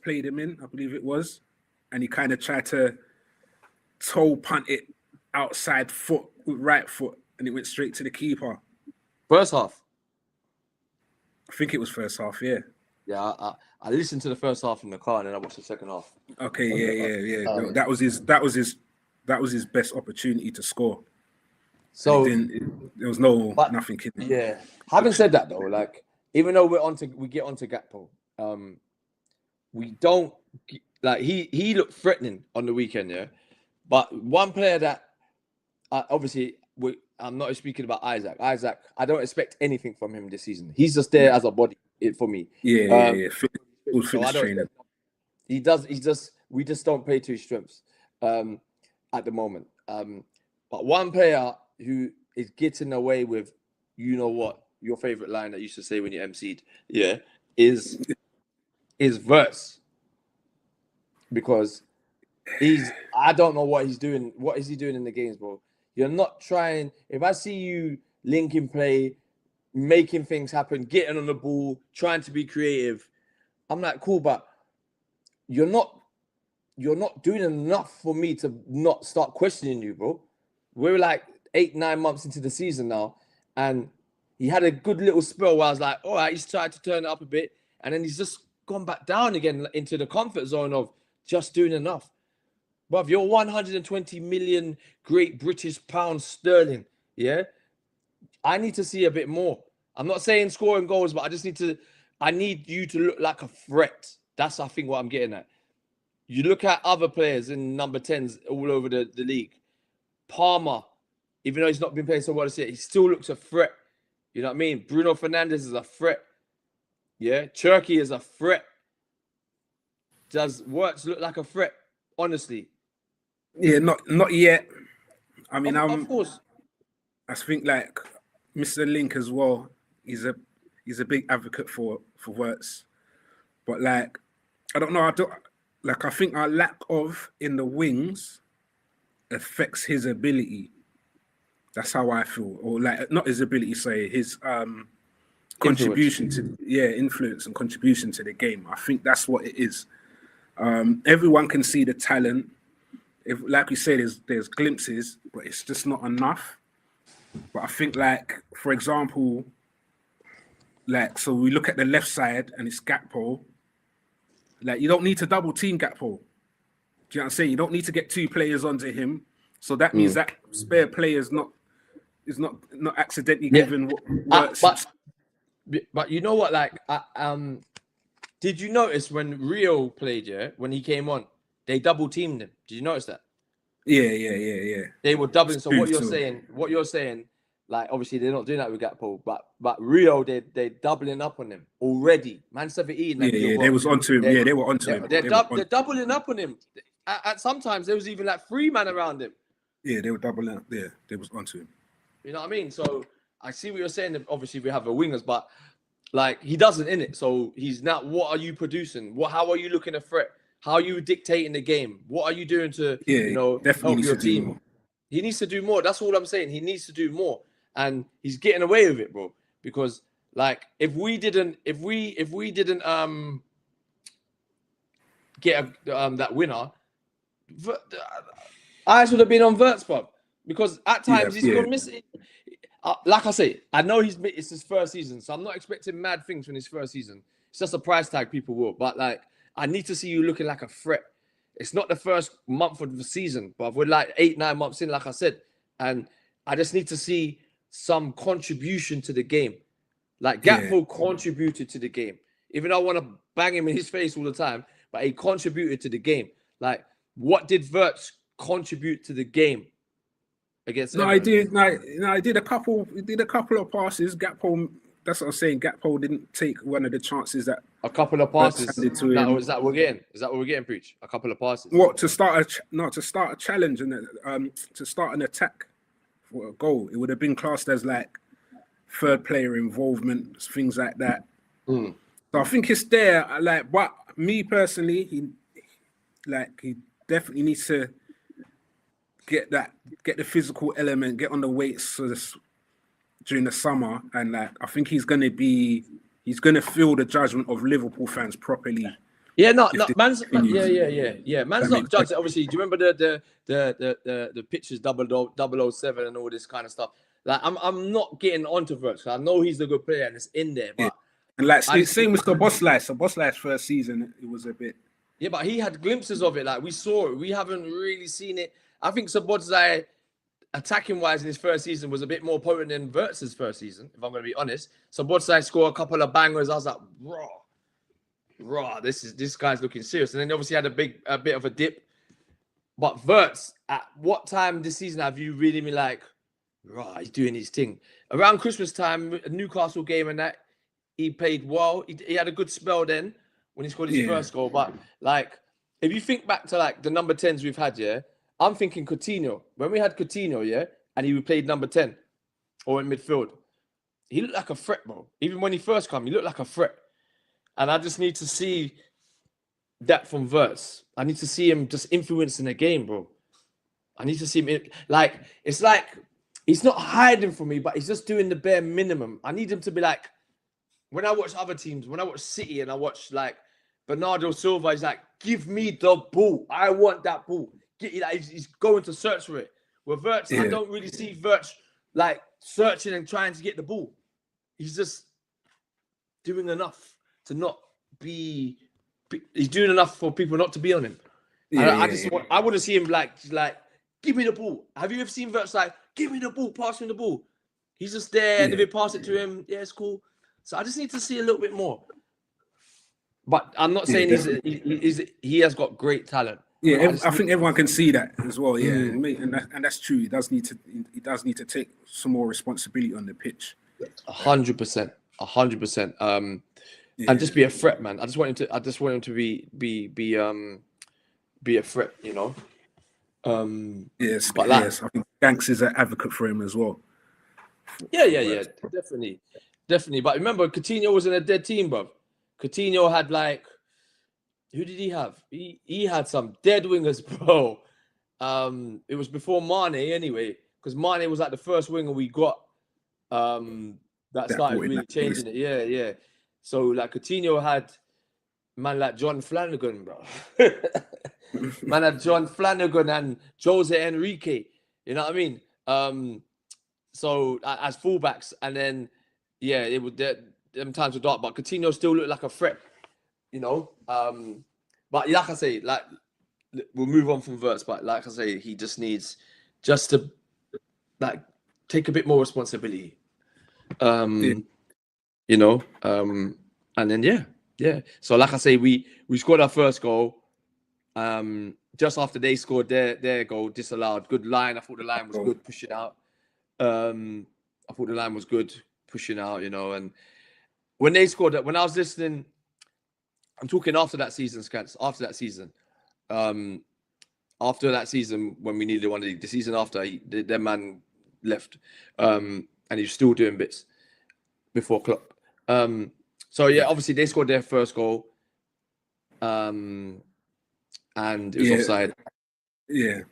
played him in, I believe it was, and he kind of tried to toe punt it outside foot with right foot, and it went straight to the keeper. First half. I think it was first half, yeah. Yeah, I listened to the first half in the car, and then I watched the second half. Okay, yeah. That was his best opportunity to score. So there was nothing in it. Yeah. Having said that, though, like, even though we get onto Gakpo, we don't like he looked threatening on the weekend, yeah. But one player that obviously I'm not speaking about Isaac. Isaac, I don't expect anything from him this season. He's just there as a body for me. Yeah. So training. We just don't play to his strengths at the moment. But one player who is getting away with, you know what, your favorite line that you used to say when you MC'd, is Wirtz. Because I don't know what he's doing. What is he doing in the games, bro? You're not trying. If I see you linking play, making things happen, getting on the ball, trying to be creative, I'm like, cool, but you're not doing enough for me to not start questioning you, bro. We're like 8-9 months into the season now, and he had a good little spell where I was like, all right, he's tried to turn it up a bit, and then he's just gone back down again into the comfort zone of just doing enough. Bruv, you're 120 million Great British pounds sterling, yeah? I need to see a bit more. I'm not saying scoring goals, but I need you to look like a threat. That's, I think, what I'm getting at. You look at other players in number 10s all over the league. Palmer, even though he's not been playing so well this year, he still looks a threat. You know what I mean? Bruno Fernandes is a threat. Yeah? Cherky is a threat. Does Wirtz look like a threat? Honestly. Yeah, not yet. I mean, of course. I think like Mr. Link as well. He's a big advocate for Wirtz, but like I don't know. I think our lack of in the wings affects his ability. That's how I feel, or like not his ability, say his contribution to influence and contribution to the game. I think that's what it is. Everyone can see the talent. If, like we said, there's glimpses, but it's just not enough. But I think, like, for example, like, so we look at the left side and it's Gakpo. Like, you don't need to double team Gakpo. you know what I'm saying? You don't need to get 2 players onto him. So that means that spare player is not accidentally given what works. But you know what? Like, did you notice when Rio played? Yeah, when he came on, they double teamed him. Did you notice that? Yeah. They were doubling. So what you're saying, like obviously they're not doing that with Gakpo, but Rio they doubling up on him already. Man 17. Like, They was onto him. They were onto him. They're doubling up on him. At sometimes there was even like 3 men around him. Yeah, they were doubling up. Yeah, they was onto him. You know what I mean? So I see what you're saying. Obviously we have the wingers, but like he doesn't in it. So he's not. What are you producing? How are you looking a threat? How are you dictating the game? What are you doing to help your team? He needs to do more. That's all I'm saying. He needs to do more, and he's getting away with it, bro. Because like if we didn't get that winner, eyes would have been on Verts, bro. Because at times he's gone missing. Like I say, I know it's his first season, so I'm not expecting mad things from his first season. It's just a price tag people will. But like, I need to see you looking like a threat. It's not the first month of the season, but we're like 8-9 months in, like I said, and I just need to see some contribution to the game. Like Gakpo contributed to the game, even though I want to bang him in his face all the time, but he contributed to the game. Like, what did Verts contribute to the game? I did a couple of passes. Gakpo, that's what I'm saying. Gakpo didn't take one of the chances that a couple of passes. Is that what we're getting? Is that what we're getting, Preach? A couple of passes. What to start a challenge and to start an attack for a goal? It would have been classed as like third player involvement, things like that. So I think it's there. Like, but me personally, he definitely needs to get the physical element, get on the weights during the summer, and like I think he's gonna feel the judgment of Liverpool fans properly. Yeah, man's not judged. Obviously, do you remember the pictures 007 and all this kind of stuff? Like I'm not getting onto Verts. I know he's a good player and it's in there, but and like same with the Boss first season, it was a bit. Yeah, but he had glimpses of it. Like we saw it. We haven't really seen it. I think Szoboszlai, attacking wise in his first season, was a bit more potent than Verts' first season, if I'm going to be honest. Szoboszlai scored a couple of bangers. I was like, raw. This guy's looking serious. And then obviously had a bit of a dip. But Verts, at what time this season have you really been like, he's doing his thing? Around Christmas time, a Newcastle game and that, he played well. He had a good spell then when he scored his first goal. But like, if you think back to like the number 10s we've had, I'm thinking Coutinho. When we had Coutinho, and he played number 10 or in midfield, he looked like a threat, bro. Even when he first came, he looked like a threat. And I just need to see that from Verts. I need to see him just influencing the game, bro. I need to see him it's like he's not hiding from me, but he's just doing the bare minimum. I need him to be like, when I watch other teams, when I watch City and I watch like Bernardo Silva, he's like, give me the ball. I want that ball. He's going to search for it. With Verts, I don't really see Verts like searching and trying to get the ball. He's just doing enough to not be. He's doing enough for people not to be on him. I want to see him like, give me the ball. Have you ever seen Verts like, give me the ball, pass me the ball? He's just there, and if they pass it to him, it's cool. So I just need to see a little bit more. But I'm not saying he has got great talent. Yeah, I think everyone can see that as well. Yeah, and that's true. He does need to take some more responsibility on the pitch. 100%, 100%. And just be a threat, man. I just want him to be a threat, you know. Yes. I think Ganks is an advocate for him as well. Yeah, definitely. But remember, Coutinho was in a dead team, bro. Coutinho had like, who did he have? He had some dead wingers, bro. It was before Mane anyway, because Mane was like the first winger we got that started really changing it. Yeah. So like Coutinho had man like John Flanagan, bro. Man had John Flanagan and Jose Enrique. You know what I mean? So as fullbacks, and then it would them times were dark, but Coutinho still looked like a threat. You know, but like I say, like we'll move on from Verts, but like I say, he just needs just to like take a bit more responsibility. You know, and then yeah. So like I say, we scored our first goal. Just after they scored their goal, disallowed. Good line. I thought the line was good pushing out. I thought the line was good pushing out, you know. And when they scored that, when I was listening, I'm talking after that season, Scans. After that season, when we needed one, the season after, their man left, and he was still doing bits before Klopp. So yeah, obviously they scored their first goal, and it was offside. Yeah,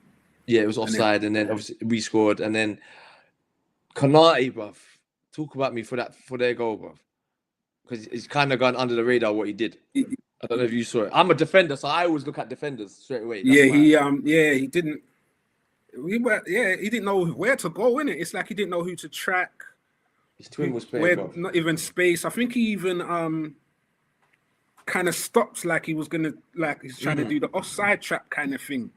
it was offside, and then obviously we scored, and then Konate, bruv, talk about me for their goal, bruv, because he's kind of gone under the radar what he did. I don't know if you saw it. I'm a defender, so I always look at defenders straight away. He didn't. He didn't know where to go, innit? It's like he didn't know who to track. His twin was playing, not even space. I think he even kind of stops, like he was gonna, like he's trying to do the offside trap kind of thing.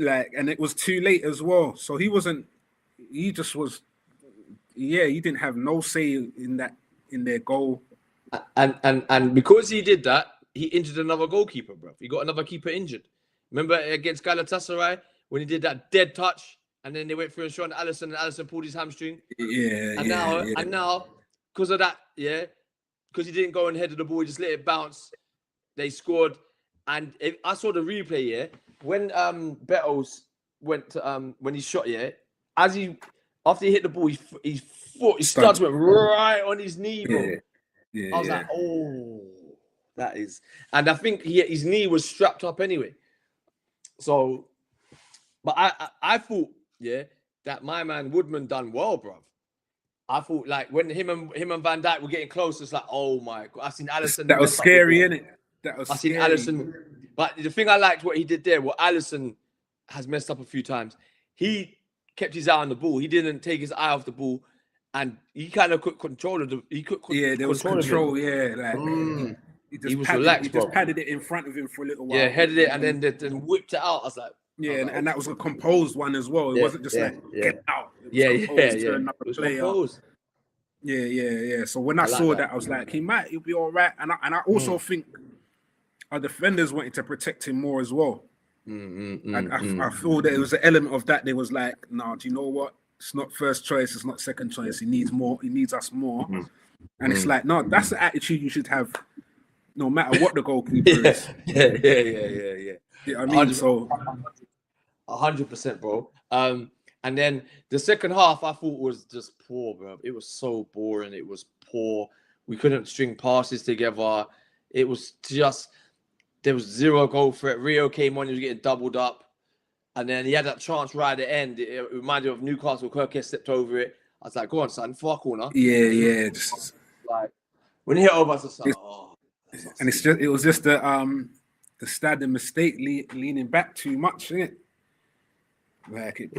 Like, and it was too late as well. So he wasn't. He just was. Yeah, he didn't have no say in their goal. And because he did that, he injured another goalkeeper, bro. He got another keeper injured. Remember against Galatasaray when he did that dead touch, and then they went through and shot Alisson, and Alisson pulled his hamstring. And now, because of that, because he didn't go and head of the ball, he just let it bounce. They scored, and I saw the replay. When Bettles went to, when he shot, after he hit the ball, his studs went right on his knee, bro. I was like, oh, that is, and I think his knee was strapped up anyway. So, but I thought, that my man Woodman done well, bro. I thought like when him and Van Dijk were getting close, it's like, oh my god, I've seen Alisson. That was scary, innit? I've seen Alisson, but the thing I liked what he did there, what Alisson has messed up a few times. He kept his eye on the ball. He didn't take his eye off the ball. And he kind of could control it. There was control. Like he was relaxed. He just padded it in front of him for a little while. Yeah, headed it and then whipped it out. I was like, and that was a composed one as well. It wasn't just get out. It was composed. Yeah. So when I saw that, I was like, he'll be all right. And I also think our defenders wanted to protect him more as well. And I feel that it was an element of that. They was like, nah, do you know what? It's not first choice. It's not second choice. He needs more. He needs us more. And it's like, no, that's the attitude you should have, no matter what the goalkeeper is. Yeah. I mean, so 100%, bro. And then the second half, I thought was just poor, bro. It was so boring. It was poor. We couldn't string passes together. It was just there was zero goal threat. Rio came on. He was getting doubled up. And then he had that chance right at the end. It reminded me of Newcastle. Kirk stepped over it. I was like, go on, son, far corner. Yeah. Just, like, when he hit over, I was just like, and it was just the standing mistake leaning back too much, isn't it? Like it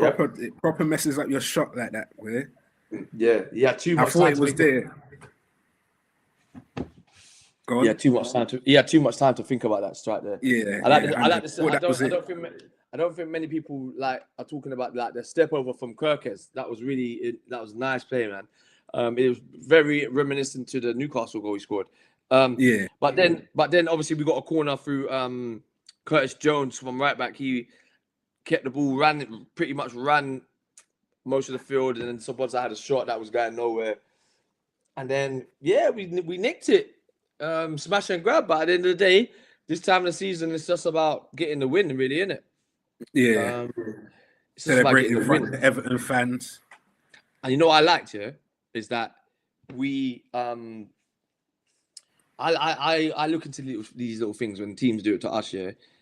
proper messes up your shot like that, where he had too much time. I thought it was there. Go on. He had too much time to think about that strike there. I don't think many people are talking about the step over from Kirkes. That was nice play, man. It was very reminiscent to the Newcastle goal he scored. But then obviously we got a corner through Curtis Jones from right back. He kept the ball, pretty much ran most of the field, and then Soboza had a shot that was going nowhere. And then we nicked it, smash and grab. But at the end of the day, this time of the season, it's just about getting the win, really, isn't it? Yeah. Celebrating in front of the Everton fans. And you know what I liked is that we I look into these little things when teams do it to us.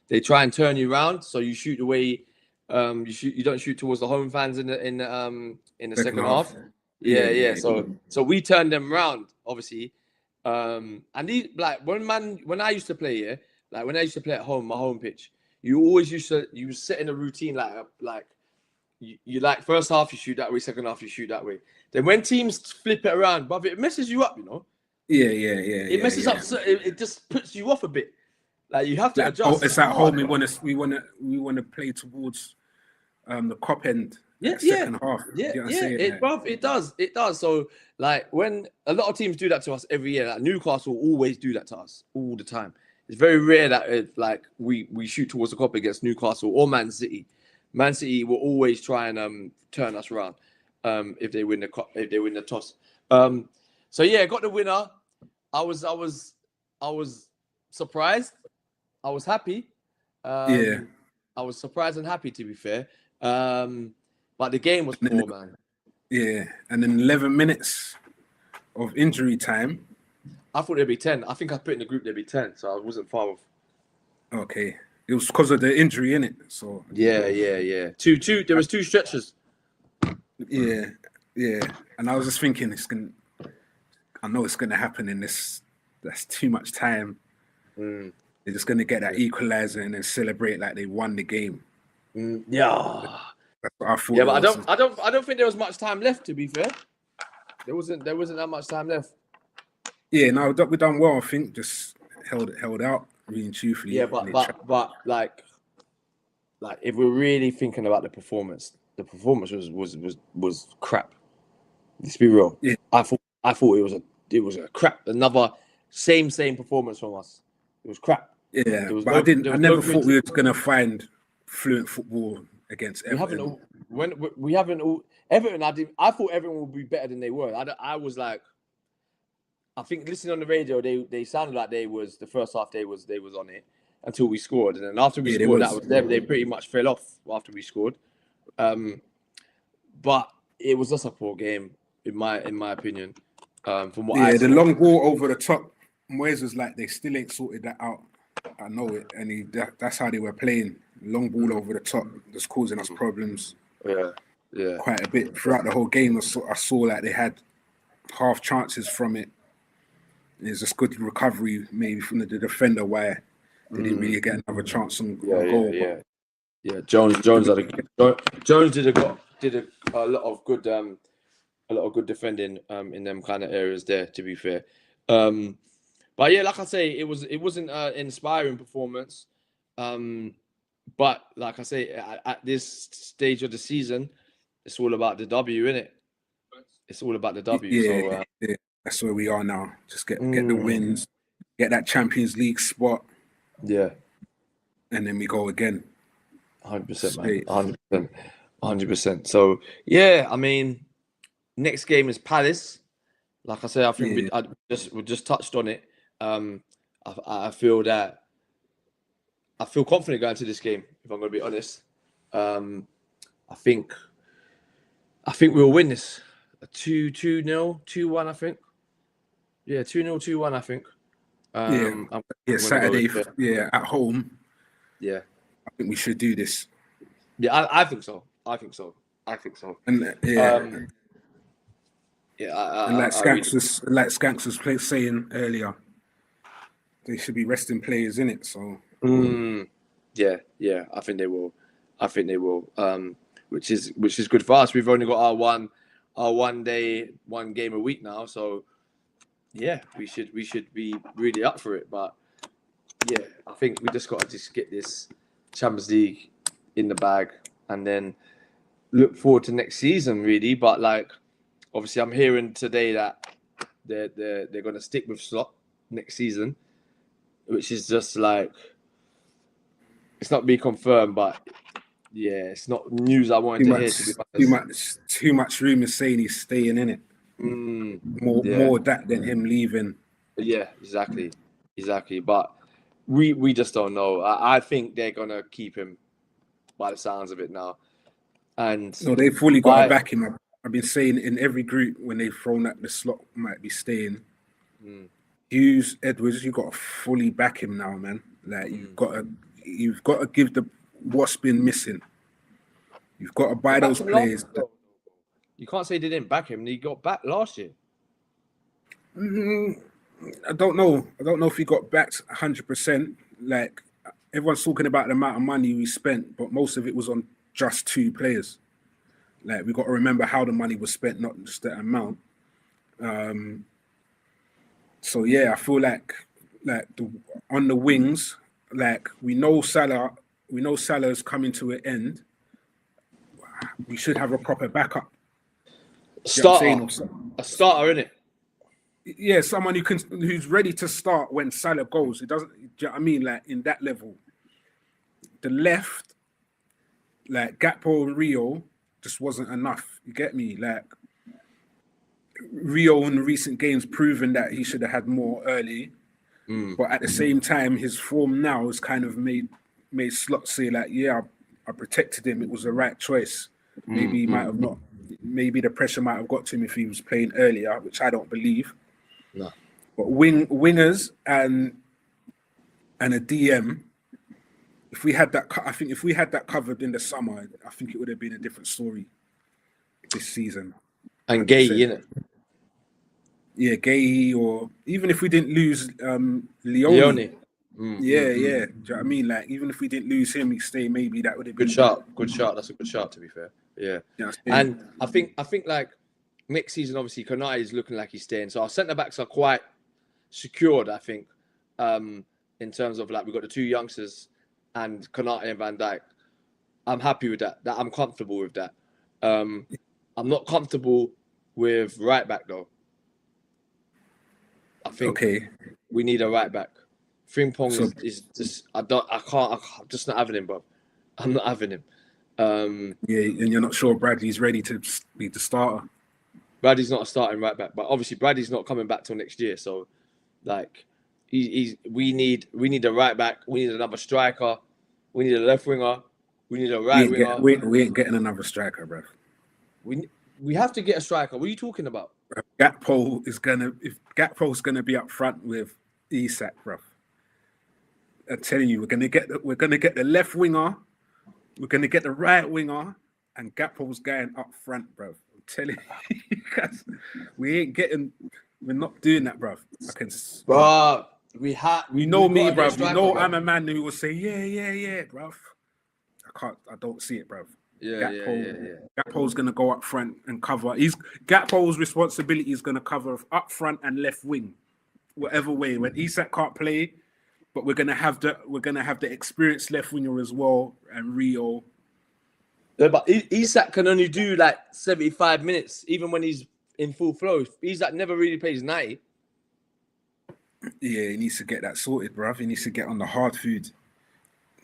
They try and turn you around, so you shoot away. You don't shoot towards the home fans in the second half. So we turned them around, obviously. And these, when I used to play when I used to play at home, my home pitch, you always you set in a routine you first half you shoot that way, second half you shoot that way. Then when teams flip it around, but it messes you up, you know. Yeah. It messes up. So it just puts you off a bit. Like you have to Like, adjust. it's at home. We want to play towards the cop end, Yeah, second half. yeah, Do you know what I'm yeah. saying? Like, It does. So like when a lot of teams do that to us every year, like Newcastle always do that to us all the time. It's very rare that we shoot towards the cop against Newcastle or Man City. Man City will always try and turn us around if they win the toss. So yeah, got the winner. I was surprised. I was happy. yeah. I was surprised and happy, to be fair. But the game was And then poor, man. Yeah, and then 11 minutes of injury time. I thought there'd be 10. I think I put in the group there'd be 10, so I wasn't far off. Okay, it was because of the injury, innit? So Yeah. Two. There was two stretches. yeah, and I was just thinking, I know it's gonna happen in this. That's too much time. They're just gonna get that equalizer and then celebrate like they won the game. Yeah. That's what I thought. Yeah, but I don't think there was much time left. To be fair, there wasn't that much time left. Yeah, no, we done well. I think just held out, really and truthfully. Yeah, but like if we're really thinking about the performance was crap. Let's be real. Yeah. I thought it was a crap. Another same performance from us. It was crap. Yeah, but I never thought we were gonna find fluent football against Everton. We haven't all Everton. I thought Everton would be better than they were. I was like, I think listening on the radio, they sounded like the first half they was on it until we scored, and then after we scored, that was them. They pretty much fell off after we scored. But it was just a poor game in my opinion. From what I saw. The long ball over the top, Moyes was like, they still ain't sorted that out. I know it, and that's how they were playing. Long ball over the top, just causing us problems. Yeah, quite a bit throughout the whole game. I saw like they had half chances from it. It's just good recovery, maybe from the defender, why they didn't really get another chance on goal. Yeah. Jones did a lot of good defending in them kind of areas there. To be fair, but yeah, like I say, it wasn't an inspiring performance. But like I say, at this stage of the season, it's all about the W, innit? It's all about the W. Yeah, that's where we are now. Just get the wins, get that Champions League spot. Yeah. And then we go again. 100%, man. 100%. So, yeah, I mean, next game is Palace. Like I said, I think we just touched on it. I feel confident going to this game, if I'm going to be honest. I think we'll win this. 2-0, 2-1, I think. Yeah, 2-0, 2-1, I think. Saturday, at home. Yeah. I think we should do this. Yeah, I think so. And and like Skanks was saying earlier, they should be resting players in it. So yeah, I think they will. Which is good for us. We've only got our one game a week now, so yeah, we should be really up for it. But yeah, I think we just got to get this Champions League in the bag and then look forward to next season, really. But like, obviously, I'm hearing today that they're going to stick with Slot next season, which is just like, it's not be confirmed, but yeah, it's not news I wanted to hear. To be too much rumors saying he's staying in it. More that than him leaving. Yeah, exactly. But we just don't know. I think they're gonna keep him by the sounds of it now. And no, they fully got to back him. I've been saying in every group when they've thrown that the Slot might be staying. Hughes, Edwards, you got to fully back him now, man. Like you've got to give what's been missing. You've got to buy those players. You can't say they didn't back him. He got back last year. I don't know. If he got backed 100%. Like everyone's talking about the amount of money we spent, but most of it was on just 2 players. Like we got to remember how the money was spent, not just that amount. So yeah, I feel like on the wings, like we know Salah's coming to an end. We should have a proper backup. You know what I'm saying? A starter, innit? Yeah, someone who's ready to start when Salah goes. It doesn't. Do you know what I mean? Like in that level, the left, like Gakpo and Rio, just wasn't enough. You get me? Like Rio in recent games proven that he should have had more early, but at the same time, his form now has kind of made Slot say like, yeah, I protected him. It was the right choice. Maybe he might have not. Maybe the pressure might have got to him if he was playing earlier, which I don't believe. No. But wingers and a DM, if we had that, I think if we had that covered in the summer, I think it would have been a different story this season. And Gay, innit? Yeah, Gay, or even if we didn't lose Leone. Yeah. Do you know what I mean? Like, even if we didn't lose him, he stay. Maybe that would have been good shot. That's a good shot, to be fair. Yeah. And I think like next season, obviously, Konate is looking like he's staying. So our centre backs are quite secured, I think, in terms of like we've got the two youngsters and Konate and Van Dijk. I'm happy with that. I'm comfortable with that. I'm not comfortable with right back though. I think we need a right back. Frimpong is just I'm just not having him, bro. I'm not having him. And you're not sure Bradley's ready to be the starter. Bradley's not a starting right back, but obviously Bradley's not coming back till next year. So, like, we need a right back. We need another striker. We need a left winger. We need a right winger. We ain't getting another striker, bro. We have to get a striker. What are you talking about? Gakpo's gonna be up front with Isak, bro. I'm telling you, we're gonna get the left winger, we're gonna get the right winger, and Gakpo's going up front, bro. I'm telling you guys, we're not doing that, bro. We know me, bro. You know I'm a man who will say, yeah, bro. I don't see it, bro. Gakpo's gonna go up front and cover. Gakpo's responsibility is gonna cover up front and left wing, whatever way. When Isak can't play, but we're gonna have the experienced left winger as well, and Rio. Yeah, but Isak can only do like 75 minutes, even when he's in full flow. Isak never really plays 90. Yeah, he needs to get that sorted, bruv. He needs to get on the hard food.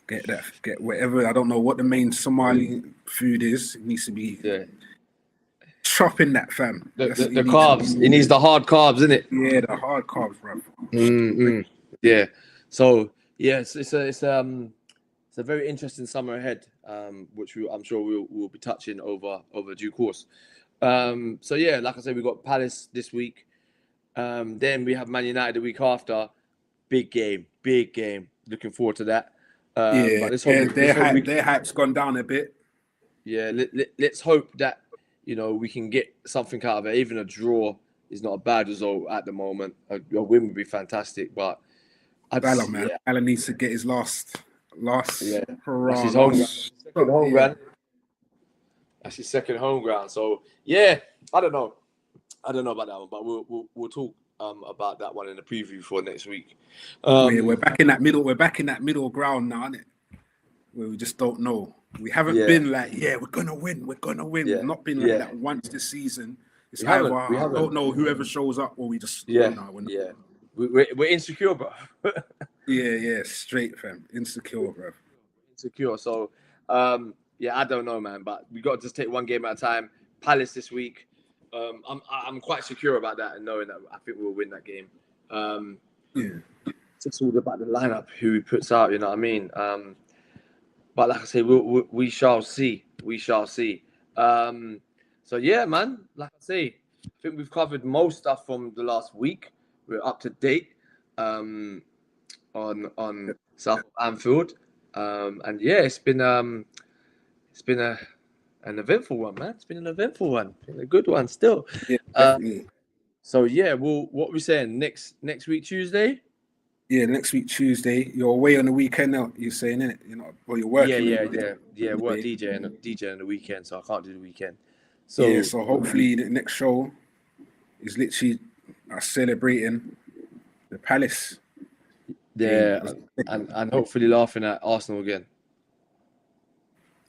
Get whatever. I don't know what the main Somali food is. It needs to be chopping that, fam. The carbs. He needs the hard carbs, isn't it? Yeah, the hard carbs, bruv. Yeah. So yes, it's a very interesting summer ahead, which I'm sure we'll be touching over due course. So yeah, like I said, we got Palace this week. Then we have Man United the week after. Big game. Looking forward to that. But their hype's gone down a bit. Yeah, let's hope that we can get something out of it. Even a draw is not a bad result at the moment. A win would be fantastic, but Alan needs to get his last. That's his home ground. That's his second home ground. So yeah, I don't know about that one, but we'll talk about that one in the preview for next week. We're back in that middle. We're back in that middle ground now, isn't it? Where we just don't know. We haven't been like, we're gonna win. Yeah. We've not been like that once this season. It's either I don't know whoever shows up, or we just We're insecure, bro. Straight, fam. Insecure, bro. Insecure. So I don't know, man, but we got to just take one game at a time. Palace this week. I'm quite secure about that and knowing that I think we'll win that game. It's just all about the lineup, who he puts out, you know what I mean? But like I say, we shall see. So yeah, man, like I say, I think we've covered most stuff from the last week. We're up to date on South Anfield. And yeah, it's been an eventful one, man. It's been an eventful one. It's been a good one still. Yeah, definitely. So yeah, what are we saying? Next week Tuesday? Yeah, next week Tuesday. You're away on the weekend now, you're saying, innit? You're working. Yeah, work DJ on the weekend, so I can't do the weekend. So so hopefully the next show is literally us celebrating the Palace. Yeah, and hopefully laughing at Arsenal again.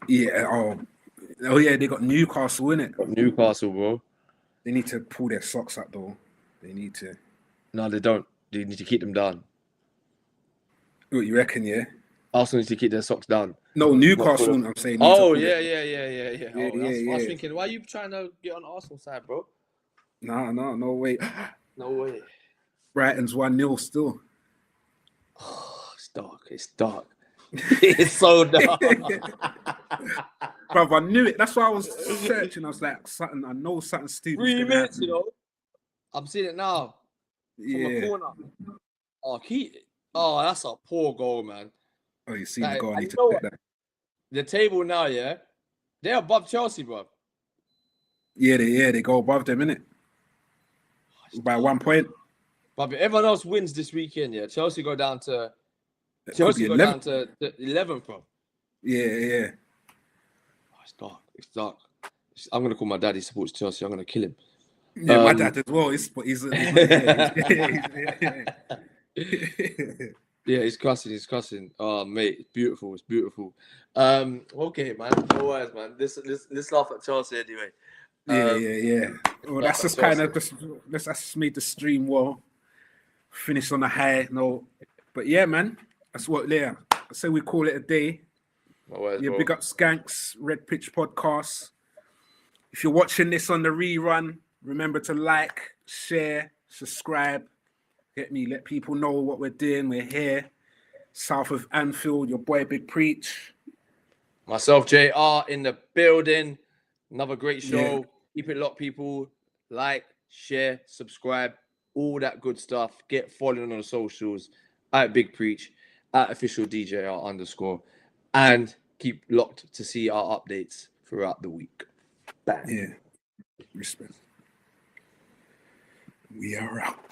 Yeah. Oh yeah. They got Newcastle in it. Got Newcastle, bro. They need to pull their socks up though. They need to. No, they don't. They need to keep them down. What you reckon? Yeah. Arsenal needs to keep their socks down. No, Newcastle. I'm saying. Need to Oh pull yeah. Yeah, Oh, I was yeah. thinking, why are you trying to get on Arsenal side, bro? No way. No way. Brighton's 1-0 still. Oh, it's dark. It's dark. It's so dark. Bruv, I knew it. That's why I was searching. I was like, I know something stupid. 3 minutes, you know. I'm seeing it now. Yeah. From a corner. Oh, that's a poor goal, man. Oh, you see the goal. I need to know check that. The table now, yeah, they're above Chelsea, bro. Yeah, they go above them, innit? By 1 point. But if everyone else wins this weekend, yeah, Chelsea go down to 11th, bro. Yeah. Oh, it's dark. I'm gonna call my dad. He supports Chelsea. I'm gonna kill him. Yeah, my dad as well. He's yeah, he's cussing. Oh, mate, it's beautiful. Okay, man. No worries, man. Let's laugh at Chelsea anyway. Yeah. Well, that's just kind of just made the stream well. Finish on a high note. But yeah, man, that's what I say we call it a day. No worries, big up Skanks, Red Pitch Podcast. If you're watching this on the rerun, remember to like, share, subscribe. Get me, let people know what we're doing. We're here, south of Anfield, your boy Big Preach. Myself, JR, in the building. Another great show. Yeah. Keep it locked, people. Like, share, subscribe, all that good stuff. Get following on the socials at Big Preach, at official DJR_. And keep locked to see our updates throughout the week. Bang. Yeah. Respect. We are out.